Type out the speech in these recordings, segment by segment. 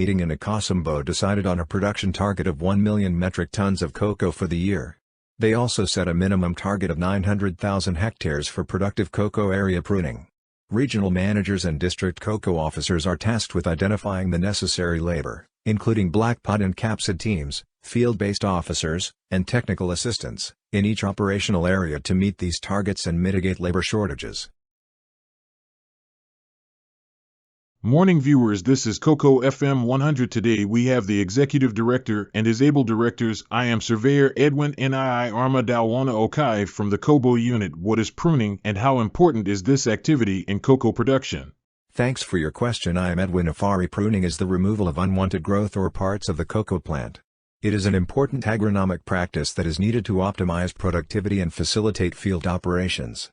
Meeting in Akasambo decided on a production target of 1 million metric tons of cocoa for the year. They also set a minimum target of 900,000 hectares for productive cocoa area pruning. Regional managers and district cocoa officers are tasked with identifying the necessary labor, including black pod and capsid teams, field-based officers, and technical assistants, in each operational area to meet these targets and mitigate labor shortages. Morning viewers, this is Cocoa FM 100. Today we have the Executive Director and his able directors. I am Surveyor Edwin Nii Arma Dalwana Okai from the Kobo Unit. What is pruning and how important is this activity in cocoa production? Thanks for your question. I am Edwin Afari. Pruning is the removal of unwanted growth or parts of the cocoa plant. It is an important agronomic practice that is needed to optimize productivity and facilitate field operations.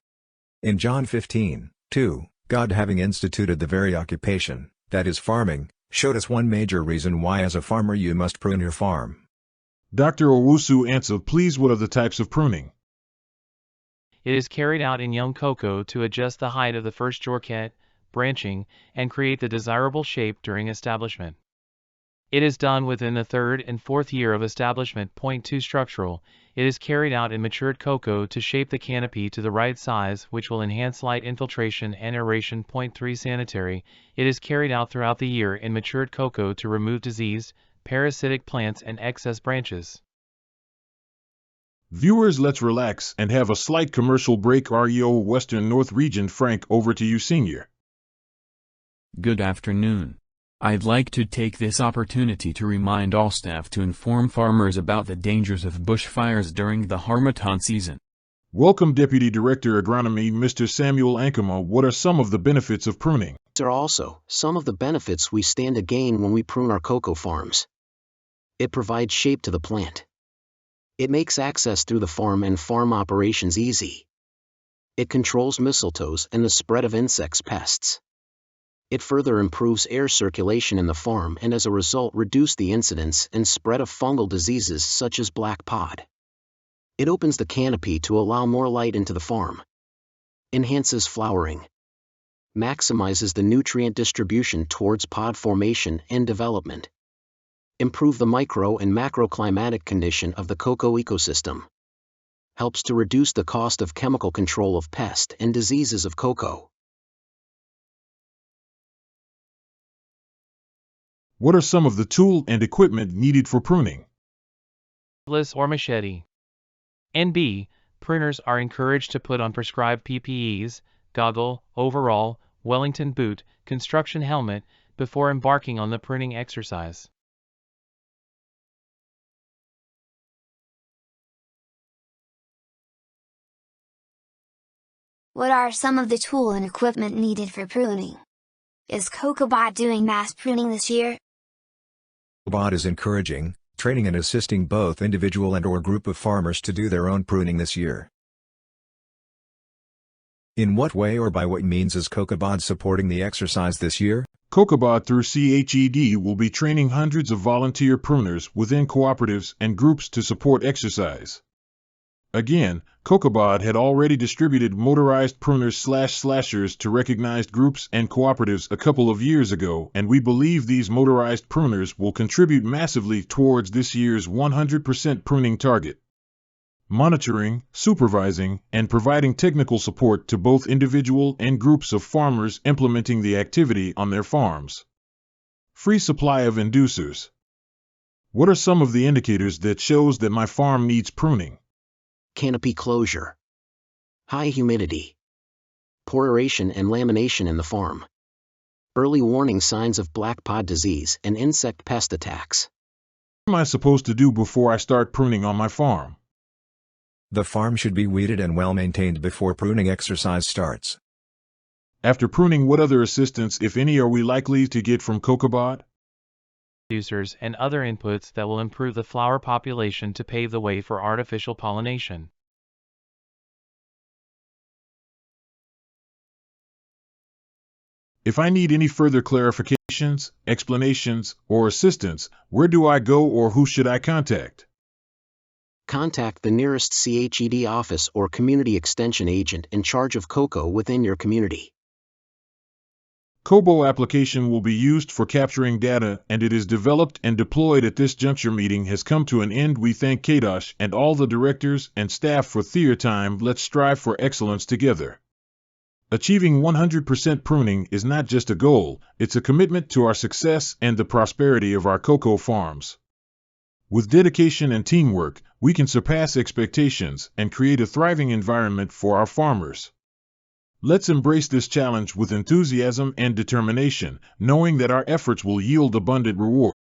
In John 15:2, God, having instituted the very occupation, that is farming, showed us one major reason why as a farmer you must prune your farm. Dr. Owusu answer, please. What are the types of pruning? It is carried out in young cocoa to adjust the height of the first jorquette, branching, and create the desirable shape during establishment. It is done within the third and fourth year of establishment. Point 2 structural. It is carried out in matured cocoa to shape the canopy to the right size, which will enhance light infiltration and aeration. Point 3 sanitary. It is carried out throughout the year in matured cocoa to remove diseased, parasitic plants and excess branches. Viewers, let's relax and have a slight commercial break. REO Western North Region. Frank, over to you, Senior. Good afternoon. I'd like to take this opportunity to remind all staff to inform farmers about the dangers of bushfires during the Harmattan season. Welcome Deputy Director Agronomy Mr. Samuel Ankama. What are some of the benefits of pruning? There are also some of the benefits we stand to gain when we prune our cocoa farms. It provides shape to the plant. It makes access through the farm and farm operations easy. It controls mistletoes and the spread of insects pests. It further improves air circulation in the farm and as a result reduce the incidence and spread of fungal diseases such as black pod. It opens the canopy to allow more light into the farm. Enhances flowering. Maximizes the nutrient distribution towards pod formation and development. Improve the micro and macroclimatic condition of the cocoa ecosystem. Helps to reduce the cost of chemical control of pest and diseases of cocoa. What are some of the tool and equipment needed for pruning? Cutlass or machete. NB. Pruners are encouraged to put on prescribed PPEs, goggle, overall, Wellington boot, construction helmet, before embarking on the pruning exercise. What are some of the tool and equipment needed for pruning? Is CocoBot doing mass pruning this year? CocoBot is encouraging, training and assisting both individual and/or group of farmers to do their own pruning this year. In what way or by what means is CocoBot supporting the exercise this year? CocoBot through CHED will be training hundreds of volunteer pruners within cooperatives and groups to support exercise. Again, CocoBot had already distributed motorized pruners/slashers to recognized groups and cooperatives a couple of years ago, and we believe these motorized pruners will contribute massively towards this year's 100% pruning target. Monitoring, supervising, and providing technical support to both individual and groups of farmers implementing the activity on their farms. Free supply of inducers. What are some of the indicators that shows that my farm needs pruning? Canopy closure. High humidity. Poor aeration and lamination in the farm. Early warning signs of black pod disease and insect pest attacks. What am I supposed to do before I start pruning on my farm? The farm should be weeded and well maintained before pruning exercise starts. After pruning, what other assistance, if any, are we likely to get from CocoBot? Producers and other inputs that will improve the flower population to pave the way for artificial pollination. If I need any further clarifications, explanations, or assistance, where do I go or who should I contact? Contact the nearest CHED office or community extension agent in charge of cocoa within your community. Kobo application will be used for capturing data, and it is developed and deployed at this juncture. Meeting has come to an end. We thank Kadosh and all the directors and staff for their time. Let's strive for excellence together. Achieving 100% pruning is not just a goal, it's a commitment to our success and the prosperity of our cocoa farms. With dedication and teamwork, we can surpass expectations and create a thriving environment for our farmers. Let's embrace this challenge with enthusiasm and determination, knowing that our efforts will yield abundant reward.